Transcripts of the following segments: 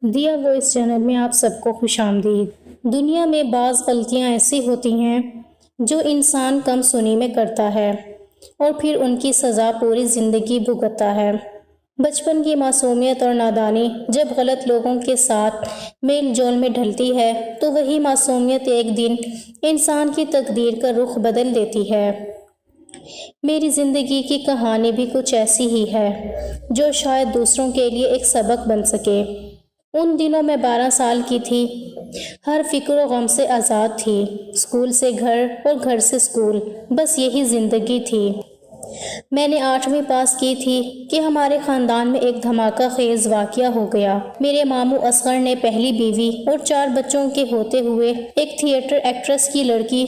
دیا voice channel میں آپ سب کو خوش آمدید۔ دنیا میں بعض غلطیاں ایسی ہوتی ہیں جو انسان کم سنی میں کرتا ہے اور پھر ان کی سزا پوری زندگی بھگتتا ہے۔ بچپن کی معصومیت اور نادانی جب غلط لوگوں کے ساتھ میل جول میں ڈھلتی ہے تو وہی معصومیت ایک دن انسان کی تقدیر کا رخ بدل دیتی ہے۔ میری زندگی کی کہانی بھی کچھ ایسی ہی ہے جو شاید دوسروں کے لیے ایک سبق بن سکے۔ ان دنوں میں 12 سال کی تھی، ہر فکر و غم سے آزاد تھی، اسکول سے گھر اور گھر سے اسکول، بس یہی زندگی تھی۔ میں نے 8ویں پاس کی تھی کہ ہمارے خاندان میں ایک دھماکہ خیز واقعہ ہو گیا۔ میرے ماموں اصغر نے پہلی بیوی اور 4 بچوں کے ہوتے ہوئے ایک تھیٹر ایکٹریس کی لڑکی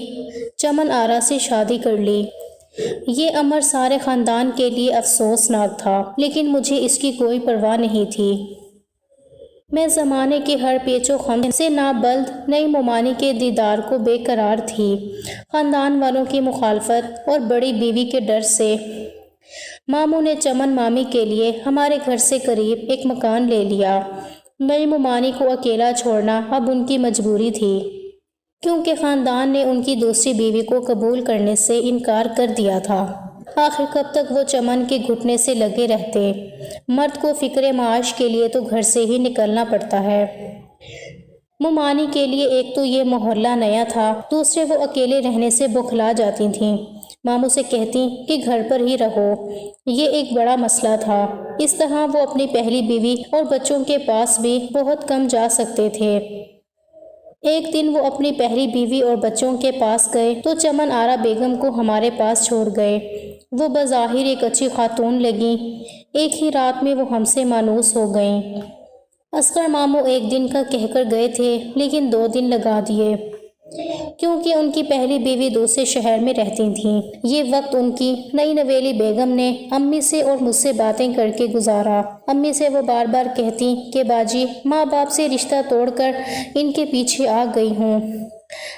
چمن آرا سے شادی کر لی۔ یہ امر سارے خاندان کے لیے افسوسناک تھا، لیکن مجھے اس کی کوئی پرواہ نہیں تھی۔ میں زمانے کے ہر پیچ و خم سے نابلد نئی ممانی کے دیدار کو بے قرار تھی۔ خاندان والوں کی مخالفت اور بڑی بیوی کے ڈر سے ماموں نے چمن مامی کے لیے ہمارے گھر سے قریب ایک مکان لے لیا۔ نئی ممانی کو اکیلا چھوڑنا اب ان کی مجبوری تھی، کیونکہ خاندان نے ان کی دوسری بیوی کو قبول کرنے سے انکار کر دیا تھا۔ آخر کب تک وہ چمن کے گھٹنے سے لگے رہتے؟ مرد کو فکر معاش کے لیے تو گھر سے ہی نکلنا پڑتا ہے۔ ممانی کے لیے ایک تو یہ محلہ نیا تھا، دوسرے وہ اکیلے رہنے سے بوکھلا جاتی تھیں، ماموں سے کہتی کہ گھر پر ہی رہو۔ یہ ایک بڑا مسئلہ تھا۔ اس طرح وہ اپنی پہلی بیوی اور بچوں کے پاس بھی بہت کم جا سکتے تھے۔ ایک دن وہ اپنی پہلی بیوی اور بچوں کے پاس گئے تو چمن آرا بیگم کو ہمارے پاس چھوڑ گئے۔ وہ بظاہر ایک اچھی خاتون لگیں، ایک ہی رات میں وہ ہم سے مانوس ہو گئیں۔ اصغر ماموں ایک دن کا کہہ کر گئے تھے، لیکن 2 دن لگا دیے، کیونکہ ان کی پہلی بیوی دوسرے شہر میں رہتی تھیں۔ یہ وقت ان کی نئی نویلی بیگم نے امی سے اور مجھ سے باتیں کر کے گزارا۔ امی سے وہ بار بار کہتی کہ باجی ماں باپ سے رشتہ توڑ کر ان کے پیچھے آ گئی ہوں،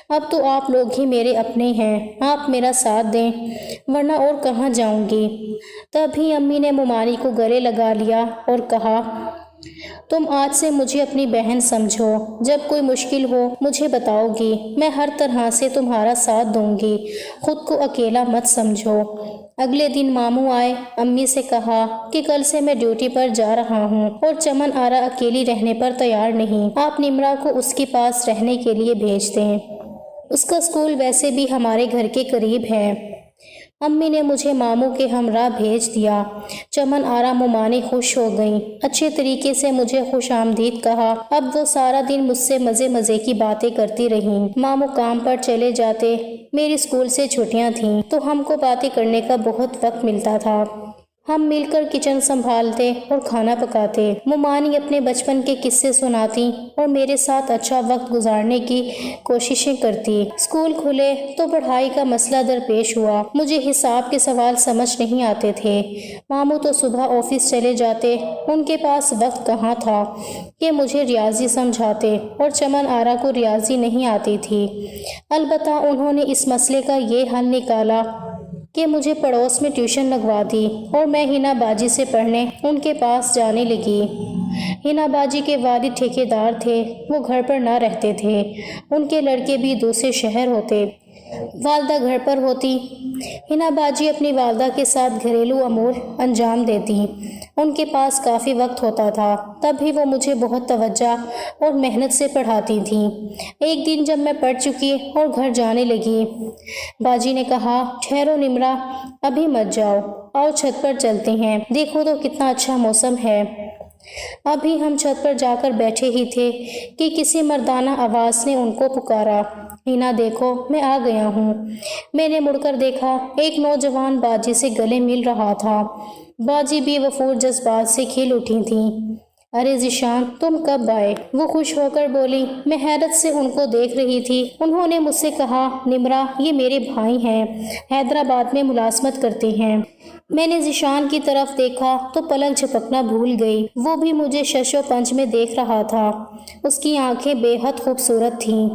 اب تو آپ لوگ ہی میرے اپنے ہیں، آپ میرا ساتھ دیں ورنہ اور کہاں جاؤں گی۔ تب ہی امی نے ممانی کو گلے لگا لیا اور کہا، تم آج سے مجھے اپنی بہن سمجھو، جب کوئی مشکل ہو مجھے بتاؤ گی، میں ہر طرح سے تمہارا ساتھ دوں گی، خود کو اکیلا مت سمجھو۔ اگلے دن ماموں آئے، امی سے کہا کہ کل سے میں ڈیوٹی پر جا رہا ہوں اور چمن آرا اکیلی رہنے پر تیار نہیں، آپ نمرا کو اس کے پاس رہنے کے لیے بھیج دیں، اس کا اسکول ویسے بھی ہمارے گھر کے قریب ہے۔ امی نے مجھے ماموں کے ہمراہ بھیج دیا۔ چمن آرا ممانی خوش ہو گئیں، اچھے طریقے سے مجھے خوش آمدید کہا۔ اب وہ سارا دن مجھ سے مزے کی باتیں کرتی رہیں۔ ماموں کام پر چلے جاتے، میری اسکول سے چھٹیاں تھیں تو ہم کو باتیں کرنے کا بہت وقت ملتا تھا۔ ہم مل کر کچن سنبھالتے اور کھانا پکاتے۔ ممانی اپنے بچپن کے قصے سناتی اور میرے ساتھ اچھا وقت گزارنے کی کوششیں کرتی۔ اسکول کھلے تو پڑھائی کا مسئلہ درپیش ہوا۔ مجھے حساب کے سوال سمجھ نہیں آتے تھے۔ ماموں تو صبح آفس چلے جاتے، ان کے پاس وقت کہاں تھا کہ مجھے ریاضی سمجھاتے، اور چمن آرا کو ریاضی نہیں آتی تھی۔ البتہ انہوں نے اس مسئلے کا یہ حل نکالا کہ مجھے پڑوس میں ٹیوشن لگوا دی اور میں ہنا باجی سے پڑھنے ان کے پاس جانے لگی۔ ہنا باجی کے والد ٹھیکیدار تھے، وہ گھر پر نہ رہتے تھے، ان کے لڑکے بھی دوسرے شہر ہوتے، والدہ گھر پر ہوتی۔ ہنا باجی اپنی والدہ کے ساتھ گھریلو امور انجام دیتی، ان کے پاس کافی وقت ہوتا تھا، تب بھی وہ مجھے بہت توجہ اور محنت سے پڑھاتی تھیں۔ ایک دن جب میں پڑھ چکی اور گھر جانے لگی، باجی نے کہا، ٹھہرو نمرا، ابھی مت جاؤ، آؤ چھت پر چلتے ہیں، دیکھو تو کتنا اچھا موسم ہے۔ ابھی ہم چھت پر جا کر بیٹھے ہی تھے کہ کسی مردانہ آواز نے ان کو پکارا، ہنا دیکھو میں آ گیا ہوں۔ میں نے مڑ کر دیکھا، ایک نوجوان باجی سے گلے مل رہا تھا۔ باجی بھی وفور جذبات سے کھل اٹھی تھیں۔ ارے ذیشان، تم کب آئے؟ وہ خوش ہو کر بولی۔ میں حیرت سے ان کو دیکھ رہی تھی۔ انہوں نے مجھ سے کہا، نمرا یہ میرے بھائی ہیں، حیدرآباد میں ملازمت کرتے ہیں۔ میں نے ذیشان کی طرف دیکھا تو پلک جھپکنا بھول گئی، وہ بھی مجھے شش و پنج میں دیکھ رہا تھا۔ اس کی آنکھیں بے حد خوبصورت تھیں۔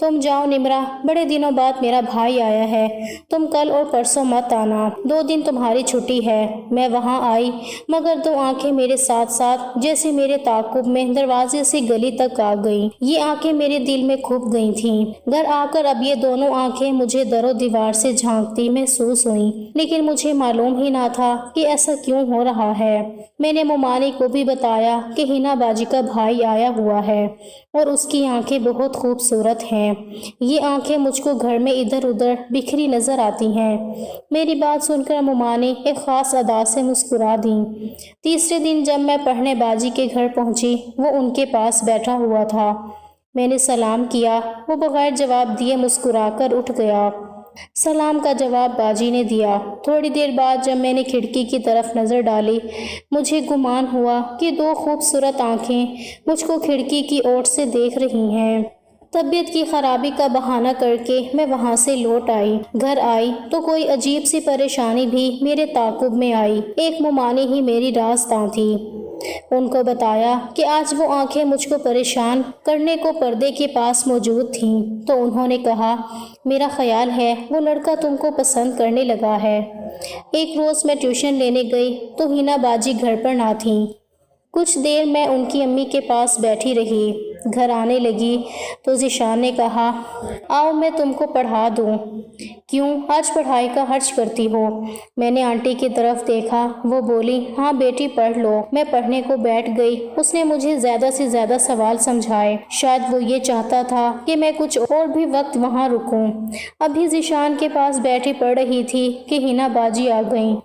تم جاؤ نمرا، بڑے دنوں بعد میرا بھائی آیا ہے، تم کل اور پرسوں مت آنا، 2 دن تمہاری چھٹی ہے۔ میں وہاں آئی مگر 2 آنکھیں میرے ساتھ ساتھ جیسے میرے تعاقب میں دروازے سے گلی تک آ گئیں۔ یہ آنکھیں میرے دل میں کھپ گئی تھیں۔ گھر آ کر اب یہ دونوں آنکھیں مجھے در و دیوار سے جھانکتی محسوس ہوئیں، لیکن مجھے معلوم ہی نہ تھا کہ ایسا کیوں ہو رہا ہے۔ میں نے مومانی کو بھی بتایا کہ ہینا باجی کا بھائی آیا ہوا ہے اور اس کی آنکھیں بہت خوبصورت ہیں۔ یہ آنکھیں مجھ کو گھر میں ادھر ادھر بکھری نظر آتی ہیں۔ میری بات سن کر مومانی ایک خاص ادا سے مسکرا دیں۔ تیسرے دن جب میں پڑھنے باجی کے گھر پہنچی، وہ ان کے پاس بیٹھا ہوا تھا۔ میں نے سلام کیا، وہ بغیر جواب دیے مسکرا کر اٹھ گیا۔ سلام کا جواب باجی نے دیا۔ تھوڑی دیر بعد جب میں نے کھڑکی کی طرف نظر ڈالی، مجھے گمان ہوا کہ 2 خوبصورت آنکھیں مجھ کو کھڑکی کی اوٹ سے دیکھ رہی ہیں۔ طبیعت کی خرابی کا بہانہ کر کے میں وہاں سے لوٹ آئی۔ گھر آئی تو کوئی عجیب سی پریشانی بھی میرے تعاقب میں آئی۔ ایک مومانی ہی میری رازداں تھی۔ ان کو بتایا کہ آج وہ آنکھیں مجھ کو پریشان کرنے کو پردے کے پاس موجود تھیں، تو انہوں نے کہا، میرا خیال ہے وہ لڑکا تم کو پسند کرنے لگا ہے۔ ایک روز میں ٹیوشن لینے گئی تو ہینا باجی گھر پر نہ تھیں۔ کچھ دیر میں ان کی امی کے پاس بیٹھی رہی۔ گھر آنے لگی تو ذیشان نے کہا، آؤ میں تم کو پڑھا دوں۔ کیوں، آج پڑھائی کا حرج کرتی ہو؟ میں نے آنٹی کی طرف دیکھا، وہ بولی، ہاں بیٹی پڑھ لو۔ میں پڑھنے کو بیٹھ گئی۔ اس نے مجھے زیادہ سے زیادہ سوال سمجھائے۔ شاید وہ یہ چاہتا تھا کہ میں کچھ اور بھی وقت وہاں رکوں۔ ابھی ذیشان کے پاس بیٹھی پڑھ رہی تھی کہ ہینا باجی آ گئیں۔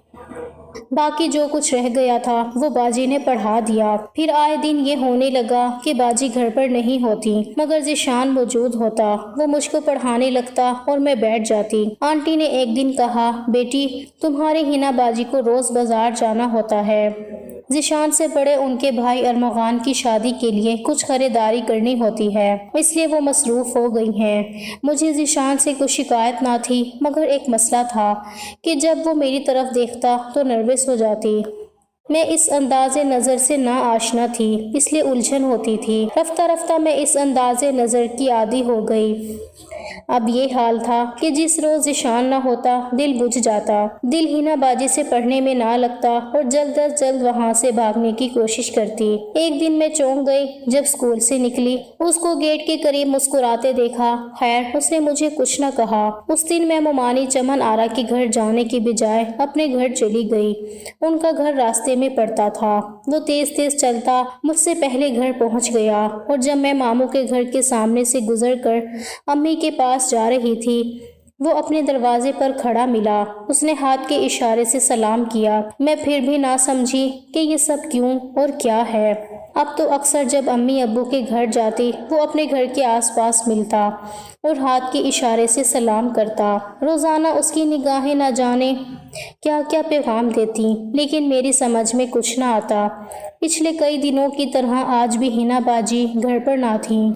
باقی جو کچھ رہ گیا تھا وہ باجی نے پڑھا دیا۔ پھر آئے دن یہ ہونے لگا کہ باجی گھر پر نہیں ہوتی مگر ذیشان موجود ہوتا۔ وہ مجھ کو پڑھانے لگتا اور میں بیٹھ جاتی۔ آنٹی نے ایک دن کہا، بیٹی تمہاری ہینا باجی کو روز بازار جانا ہوتا ہے۔ ذیشان سے بڑے ان کے بھائی ارمغان کی شادی کے لیے کچھ خریداری کرنی ہوتی ہے، اس لیے وہ مصروف ہو گئی ہیں۔ مجھے ذیشان سے کوئی شکایت نہ تھی مگر ایک مسئلہ تھا کہ جب وہ میری طرف دیکھتا تو نروس ہو جاتی۔ میں اس انداز نظر سے نا آشنا تھی، اس لیے الجھن ہوتی تھی۔ رفتہ رفتہ میں اس انداز نظر کی عادی ہو گئی۔ اب یہ حال تھا کہ جس روز ذیشان نہ ہوتا دل بجھ جاتا، دل ہینا باجی سے پڑھنے میں نہ لگتا اور جلد از جلد وہاں سے بھاگنے کی کوشش کرتی۔ ایک دن میں چونک گئی جب اسکول سے نکلی، اس کو گیٹ کے قریب مسکراتے دیکھا۔ خیر اس نے مجھے کچھ نہ کہا۔ اس دن میں مومانی چمن آرا کے گھر جانے کی بجائے اپنے گھر چلی گئی۔ ان کا گھر راستے میں پڑتا تھا۔ وہ تیز تیز چلتا مجھ سے پہلے گھر پہنچ گیا اور جب میں ماموں کے گھر کے سامنے سے گزر کر امی کے پاس جا رہی تھی، وہ اپنے دروازے پر کھڑا ملا۔ اس نے ہاتھ کے اشارے سے سلام کیا۔ میں پھر بھی نہ سمجھی کہ یہ سب کیوں اور کیا ہے۔ اب تو اکثر جب امی ابو کے گھر جاتی وہ اپنے گھر کے آس پاس ملتا اور ہاتھ کے اشارے سے سلام کرتا۔ روزانہ اس کی نگاہیں نہ جانے کیا کیا پیغام دیتی، لیکن میری سمجھ میں کچھ نہ آتا۔ پچھلے کئی دنوں کی طرح آج بھی ہینا باجی گھر پر نہ تھیں۔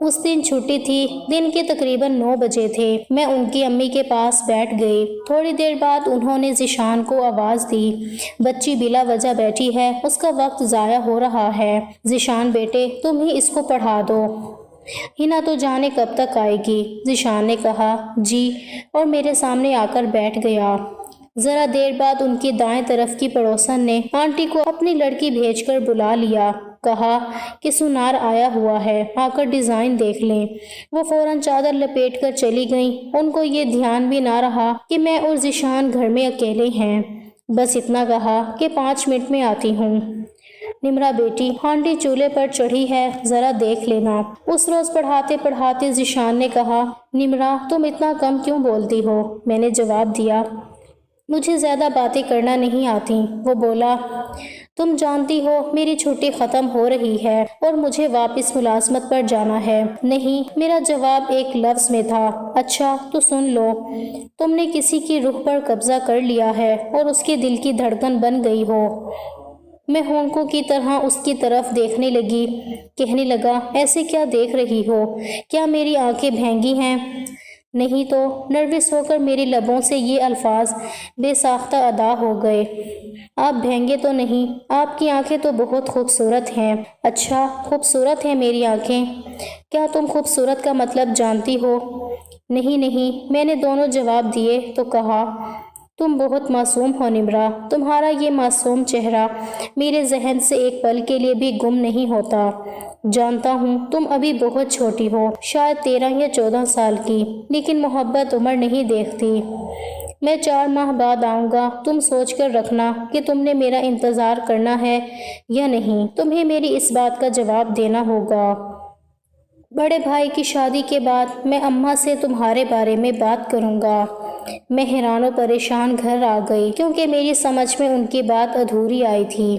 اس دن چھٹی تھی، دن کے تقریباً 9 بجے تھے۔ میں ان کی امی کے پاس بیٹھ گئی۔ تھوڑی دیر بعد انہوں نے ذیشان کو آواز دی، بچی بلا وجہ بیٹھی ہے، اس کا وقت ضائع ہو رہا ہے۔ ذیشان بیٹے تم ہی اس کو پڑھا دو، ہینا تو جانے کب تک آئے گی۔ ذیشان نے کہا، جی، اور میرے سامنے آ کر بیٹھ گیا۔ ذرا دیر بعد ان کی دائیں طرف کی پڑوسن نے آنٹی کو اپنی لڑکی بھیج کر بلا لیا۔ کہا کہ سونار آیا ہوا ہے، آ کر ڈیزائن دیکھ لیں۔ وہ فوراً چادر لپیٹ کر چلی گئیں۔ ان کو یہ دھیان بھی نہ رہا کہ میں اور ذیشان گھر میں اکیلے ہیں۔ بس اتنا کہا کہ 5 منٹ میں آتی ہوں۔ نمرا بیٹی آنٹی چولہے پر چڑھی ہے، ذرا دیکھ لینا۔ اس روز پڑھاتے پڑھاتے ذیشان نے کہا، نمرا تم اتنا کم کیوں بولتی ہو؟ میں نے جواب دیا، مجھے زیادہ باتیں کرنا نہیں آتی۔ وہ بولا، تم جانتی ہو میری چھٹی ختم ہو رہی ہے اور مجھے واپس ملازمت پر جانا ہے۔ نہیں، میرا جواب ایک لفظ میں تھا۔ اچھا تو سن لو، تم نے کسی کی روح پر قبضہ کر لیا ہے اور اس کے دل کی دھڑکن بن گئی ہو۔ میں ہونکوں کی طرح اس کی طرف دیکھنے لگی۔ کہنے لگا، ایسے کیا دیکھ رہی ہو؟ کیا میری آنکھیں بھینگی ہیں؟ نہیں تو نروس ہو کر میری لبوں سے یہ الفاظ بے ساختہ ادا ہو گئے۔ آپ بھینگے تو نہیں؟ آپ کی آنکھیں تو بہت خوبصورت ہیں۔ اچھا، خوبصورت ہیں میری آنکھیں؟ کیا تم خوبصورت کا مطلب جانتی ہو؟ نہیں نہیں، میں نے دونوں جواب دیے تو کہا، تم بہت معصوم ہو نمرا، تمہارا یہ معصوم چہرہ میرے ذہن سے ایک پل کے لیے بھی گم نہیں ہوتا۔ جانتا ہوں تم ابھی بہت چھوٹی ہو، شاید 13 یا 14 سال کی، لیکن محبت عمر نہیں دیکھتی۔ میں 4 ماہ بعد آؤں گا، تم سوچ کر رکھنا کہ تم نے میرا انتظار کرنا ہے یا نہیں۔ تمہیں میری اس بات کا جواب دینا ہوگا۔ بڑے بھائی کی شادی کے بعد میں اماں سے تمہارے بارے میں بات کروں گا۔ میں حیران و پریشان گھر آ گئی کیونکہ میری سمجھ میں ان کی بات ادھوری آئی تھی۔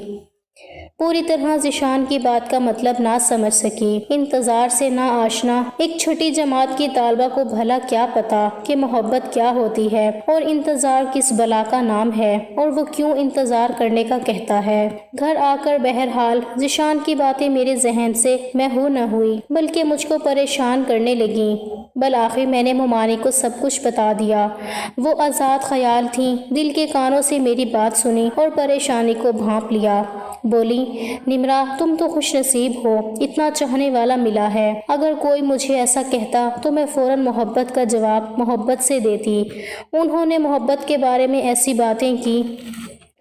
پوری طرح ذیشان کی بات کا مطلب نہ سمجھ سکی۔ انتظار سے نہ آشنا ایک چھٹی جماعت کی طالبہ کو بھلا کیا پتا کہ محبت کیا ہوتی ہے اور انتظار کس بلا کا نام ہے اور وہ کیوں انتظار کرنے کا کہتا ہے۔ گھر آ کر بہرحال ذیشان کی باتیں میرے ذہن سے محو نہ ہوئی بلکہ مجھ کو پریشان کرنے لگیں۔ بالآخر میں نے ممانی کو سب کچھ بتا دیا۔ وہ آزاد خیال تھیں، دل کے کانوں سے میری بات سنی اور پریشانی کو بھانپ لیا۔ بولی، نمرا تم تو خوش نصیب ہو، اتنا چاہنے والا ملا ہے۔ اگر کوئی مجھے ایسا کہتا تو میں فوراً محبت کا جواب محبت سے دیتی۔ انہوں نے محبت کے بارے میں ایسی باتیں کی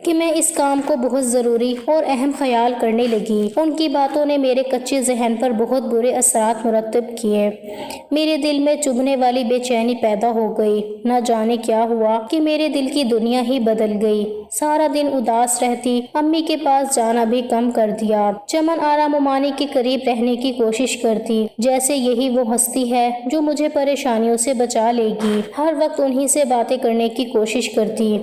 کہ میں اس کام کو بہت ضروری اور اہم خیال کرنے لگی۔ ان کی باتوں نے میرے کچے ذہن پر بہت برے اثرات مرتب کیے۔ میرے دل میں چبھنے والی بے چینی پیدا ہو گئی۔ نہ جانے کیا ہوا کہ میرے دل کی دنیا ہی بدل گئی۔ سارا دن اداس رہتی، امی کے پاس جانا بھی کم کر دیا۔ چمن آرا ممانی کے قریب رہنے کی کوشش کرتی، جیسے یہی وہ ہستی ہے جو مجھے پریشانیوں سے بچا لے گی۔ ہر وقت انہی سے باتیں کرنے کی کوشش کرتی۔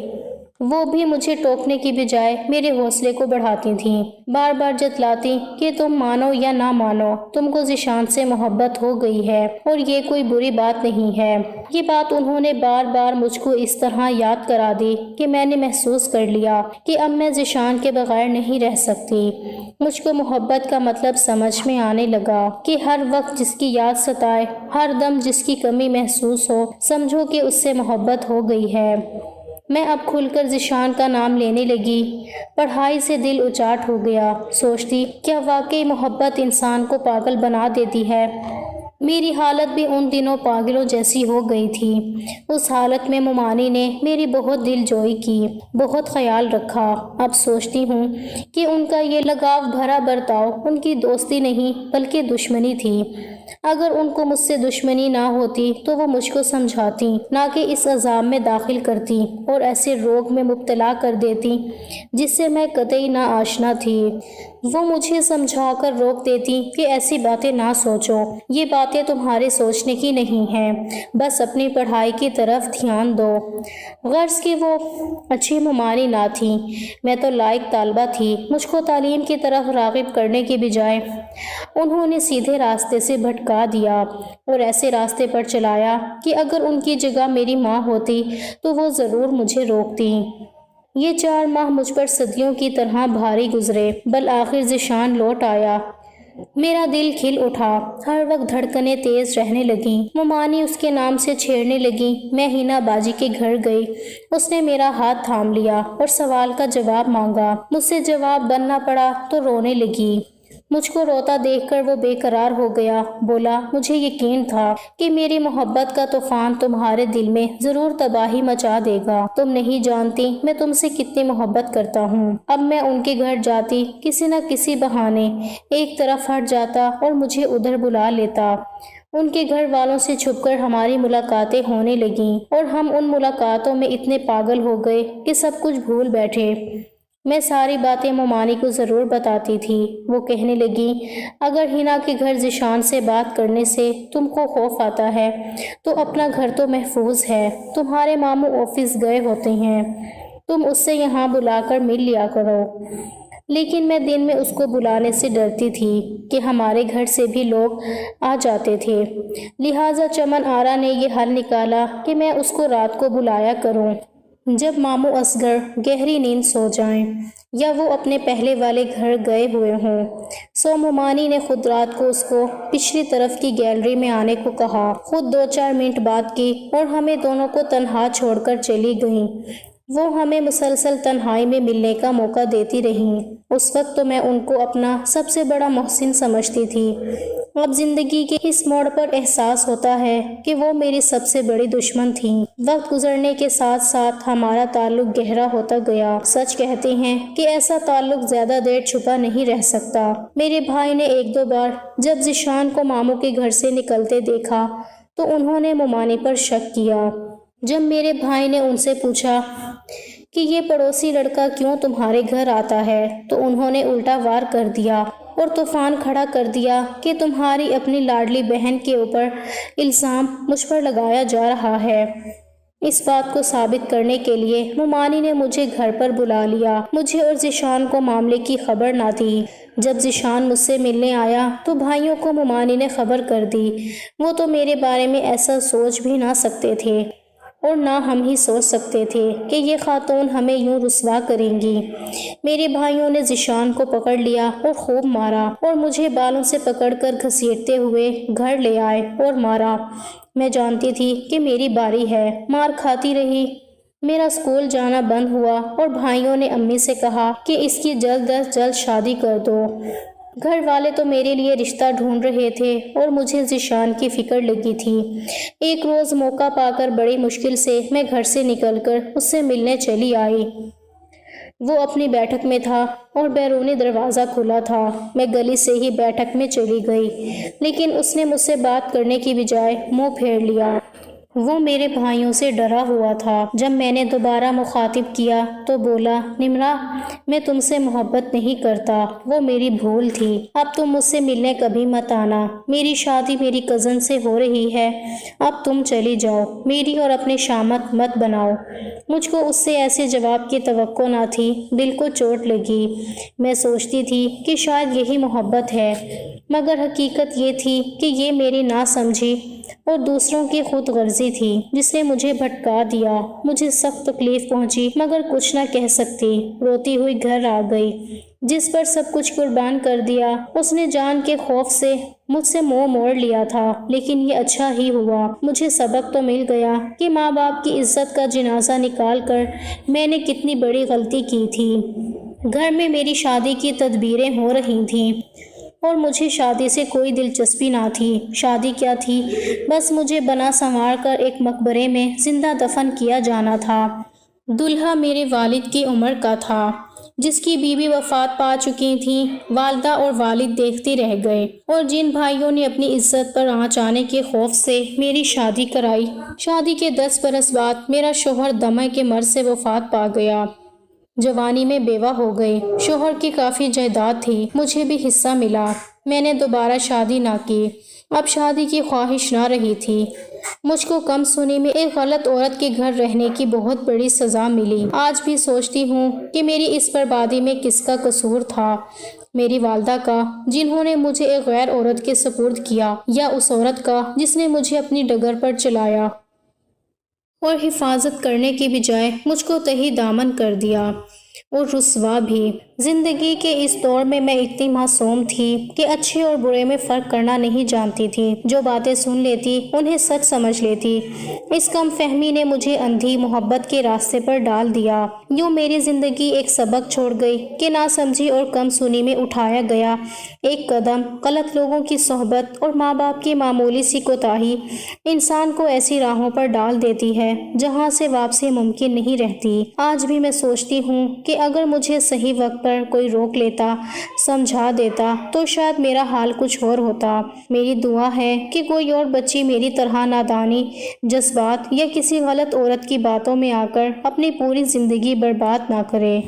وہ بھی مجھے ٹوکنے کی بجائے میرے حوصلے کو بڑھاتی تھیں، بار بار جتلاتی کہ تم مانو یا نہ مانو، تم کو ذیشان سے محبت ہو گئی ہے اور یہ کوئی بری بات نہیں ہے۔ یہ بات انہوں نے بار بار مجھ کو اس طرح یاد کرا دی کہ میں نے محسوس کر لیا کہ اب میں ذیشان کے بغیر نہیں رہ سکتی۔ مجھ کو محبت کا مطلب سمجھ میں آنے لگا کہ ہر وقت جس کی یاد ستائے، ہر دم جس کی کمی محسوس ہو، سمجھو کہ اس سے محبت ہو گئی ہے۔ میں اب کھل کر ذیشان کا نام لینے لگی۔ پڑھائی سے دل اچاٹ ہو گیا۔ سوچتی، کیا واقعی محبت انسان کو پاگل بنا دیتی ہے؟ میری حالت بھی ان دنوں پاگلوں جیسی ہو گئی تھی۔ اس حالت میں ممانی نے میری بہت دل جوئی کی، بہت خیال رکھا۔ اب سوچتی ہوں کہ ان کا یہ لگاؤ بھرا برتاؤ ان کی دوستی نہیں بلکہ دشمنی تھی۔ اگر ان کو مجھ سے دشمنی نہ ہوتی تو وہ مجھ کو سمجھاتی، نہ کہ اس عذاب میں داخل کرتی اور ایسے روگ میں مبتلا کر دیتی جس سے میں قطعی نہ آشنا تھی۔ وہ مجھے سمجھا کر روک دیتی کہ ایسی باتیں نہ سوچو، یہ باتیں تمہارے سوچنے کی نہیں ہیں، بس اپنی پڑھائی کی طرف دھیان دو۔ غرض کہ وہ اچھی ممانی نہ تھی، میں تو لائق طالبہ تھی۔ مجھ کو تعلیم کی طرف راغب کرنے کی بجائے انہوں نے سیدھے راستے سے بھٹکا دیا اور ایسے راستے پر چلایا کہ اگر ان کی جگہ میری ماں ہوتی تو وہ ضرور مجھے روکتی۔ یہ 4 ماہ مجھ پر صدیوں کی طرح بھاری گزرے۔ بالآخر ذیشان لوٹ آیا۔ میرا دل کھل اٹھا، ہر وقت دھڑکنیں تیز رہنے لگیں۔ ممانی اس کے نام سے چھیڑنے لگی۔ میں ہینا باجی کے گھر گئی۔ اس نے میرا ہاتھ تھام لیا اور سوال کا جواب مانگا۔ مجھ سے جواب بننا پڑا تو رونے لگی۔ مجھ کو روتا دیکھ کر وہ بے قرار ہو گیا۔ بولا، مجھے یقین تھا کہ میری محبت کا طوفان تمہارے دل میں ضرور تباہی مچا دے گا۔ تم نہیں جانتی میں تم سے کتنی محبت کرتا ہوں۔ اب میں ان کے گھر جاتی، کسی نہ کسی بہانے ایک طرف ہٹ جاتا اور مجھے ادھر بلا لیتا۔ ان کے گھر والوں سے چھپ کر ہماری ملاقاتیں ہونے لگیں اور ہم ان ملاقاتوں میں اتنے پاگل ہو گئے کہ سب کچھ بھول بیٹھے۔ میں ساری باتیں ممانی کو ضرور بتاتی تھی۔ وہ کہنے لگی، اگر ہینا کے گھر ذیشان سے بات کرنے سے تم کو خوف آتا ہے تو اپنا گھر تو محفوظ ہے۔ تمہارے ماموں آفس گئے ہوتے ہیں، تم اس سے یہاں بلا کر مل لیا کرو۔ لیکن میں دن میں اس کو بلانے سے ڈرتی تھی کہ ہمارے گھر سے بھی لوگ آ جاتے تھے، لہٰذا چمن آرا نے یہ حل نکالا کہ میں اس کو رات کو بلایا کروں۔ جب ماموں اصغر گہری نیند سو جائیں یا وہ اپنے پہلے والے گھر گئے ہوئے ہوں، سو ممانی نے خود رات کو اس کو پچھلی طرف کی گیلری میں آنے کو کہا، خود 2-4 منٹ بات کی اور ہمیں دونوں کو تنہا چھوڑ کر چلی گئیں۔ وہ ہمیں مسلسل تنہائی میں ملنے کا موقع دیتی رہیں۔ اس وقت تو میں ان کو اپنا سب سے بڑا محسن سمجھتی تھی۔ اب زندگی کے اس موڑ پر احساس ہوتا ہے کہ وہ میری سب سے بڑی دشمن تھیں۔ وقت گزرنے کے ساتھ ساتھ ہمارا تعلق گہرا ہوتا گیا۔ سچ کہتے ہیں کہ ایسا تعلق زیادہ دیر چھپا نہیں رہ سکتا۔ میرے بھائی نے 1-2 بار جب ذیشان کو ماموں کے گھر سے نکلتے دیکھا تو انہوں نے ممانی پر شک کیا۔ جب میرے بھائی نے ان سے پوچھا کہ یہ پڑوسی لڑکا کیوں تمہارے گھر آتا ہے تو انہوں نے الٹا وار کر دیا اور طوفان کھڑا کر دیا کہ تمہاری اپنی لاڈلی بہن کے اوپر الزام مجھ پر لگایا جا رہا ہے۔ اس بات کو ثابت کرنے کے لیے ممانی نے مجھے گھر پر بلا لیا۔ مجھے اور ذیشان کو معاملے کی خبر نہ تھی۔ جب ذیشان مجھ سے ملنے آیا تو بھائیوں کو ممانی نے خبر کر دی۔ وہ تو میرے بارے میں ایسا سوچ بھی نہ سکتے تھے اور نہ ہم ہی سوچ سکتے تھے کہ یہ خاتون ہمیں یوں رسوا کریں گی۔ میرے بھائیوں نے ذیشان کو پکڑ لیا اور خوب مارا اور مجھے بالوں سے پکڑ کر گھسیٹتے ہوئے گھر لے آئے اور مارا۔ میں جانتی تھی کہ میری باری ہے، مار کھاتی رہی۔ میرا اسکول جانا بند ہوا اور بھائیوں نے امی سے کہا کہ اس کی جلد از جلد شادی کر دو۔ گھر والے تو میرے لیے رشتہ ڈھونڈ رہے تھے اور مجھے ذیشان کی فکر لگی تھی۔ ایک روز موقع پا کر بڑی مشکل سے میں گھر سے نکل کر اس سے ملنے چلی آئی۔ وہ اپنی بیٹھک میں تھا اور بیرونی دروازہ کھلا تھا۔ میں گلی سے ہی بیٹھک میں چلی گئی، لیکن اس نے مجھ سے بات کرنے کی بجائے منہ پھیر لیا۔ وہ میرے بھائیوں سے ڈرا ہوا تھا۔ جب میں نے دوبارہ مخاطب کیا تو بولا، نمرا، میں تم سے محبت نہیں کرتا، وہ میری بھول تھی۔ اب تم مجھ سے ملنے کبھی مت آنا۔ میری شادی میری کزن سے ہو رہی ہے، اب تم چلی جاؤ، میری اور اپنی شامت مت بناؤ۔ مجھ کو اس سے ایسے جواب کی توقع نہ تھی۔ دل کو چوٹ لگی۔ میں سوچتی تھی کہ شاید یہی محبت ہے، مگر حقیقت یہ تھی کہ یہ میری ناسمجھی اور دوسروں کی خود غرضی تھی جس نے مجھے بھٹکا دیا۔ مجھے سخت تکلیف پہنچی مگر کچھ نہ کہہ سکتی۔ روتی ہوئی گھر آ گئی۔ جس پر سب کچھ قربان کر دیا اس نے جان کے خوف سے مجھ سے منہ موڑ لیا تھا، لیکن یہ اچھا ہی ہوا۔ مجھے سبق تو مل گیا کہ ماں باپ کی عزت کا جنازہ نکال کر میں نے کتنی بڑی غلطی کی تھی۔ گھر میں میری شادی کی تدبیریں ہو رہی تھیں اور مجھے شادی سے کوئی دلچسپی نہ تھی۔ شادی کیا تھی؟ بس مجھے بنا سنوار کر ایک مقبرے میں زندہ دفن کیا جانا تھا۔ دلہا میرے والد کی عمر کا تھا، جس کی بیوی وفات پا چکی تھیں۔ والدہ اور والد دیکھتے رہ گئے، اور جن بھائیوں نے اپنی عزت پر آنچ آنے کے خوف سے میری شادی کرائی، شادی کے 10 برس بعد میرا شوہر دمے کے مرض سے وفات پا گیا۔ جوانی میں بیوہ ہو گئی۔ شوہر کی کافی جائیداد تھی، مجھے بھی حصہ ملا۔ میں نے دوبارہ شادی نہ کی۔ اب شادی کی خواہش نہ رہی تھی۔ مجھ کو کم سنی میں ایک غلط عورت کے گھر رہنے کی بہت بڑی سزا ملی۔ آج بھی سوچتی ہوں کہ میری اس بربادی میں کس کا قصور تھا؟ میری والدہ کا، جنہوں نے مجھے ایک غیر عورت کے سپرد کیا، یا اس عورت کا جس نے مجھے اپنی ڈگر پر چلایا اور حفاظت کرنے کی بجائے مجھ کو تہی دامن کر دیا، اور رسوا بھی۔ زندگی کے اس دور میں میں اتنی معصوم تھی کہ اچھے اور برے میں فرق کرنا نہیں جانتی تھی۔ جو باتیں سن لیتی انہیں سچ سمجھ لیتی۔ اس کم فہمی نے مجھے اندھی محبت کے راستے پر ڈال دیا۔ یوں میری زندگی ایک سبق چھوڑ گئی کہ نہ سمجھی اور کم سنی میں اٹھایا گیا ایک قدم، غلط لوگوں کی صحبت اور ماں باپ کی معمولی سی کوتاہی انسان کو ایسی راہوں پر ڈال دیتی ہے جہاں سے واپسی ممکن نہیں رہتی۔ آج بھی میں سوچتی ہوں کہ اگر مجھے صحیح وقت پر کوئی روک لیتا، سمجھا دیتا، تو شاید میرا حال کچھ اور ہوتا۔ میری دعا ہے کہ کوئی اور بچی میری طرح نادانی، جذبات یا کسی غلط عورت کی باتوں میں آ کر اپنی پوری زندگی برباد نہ کرے۔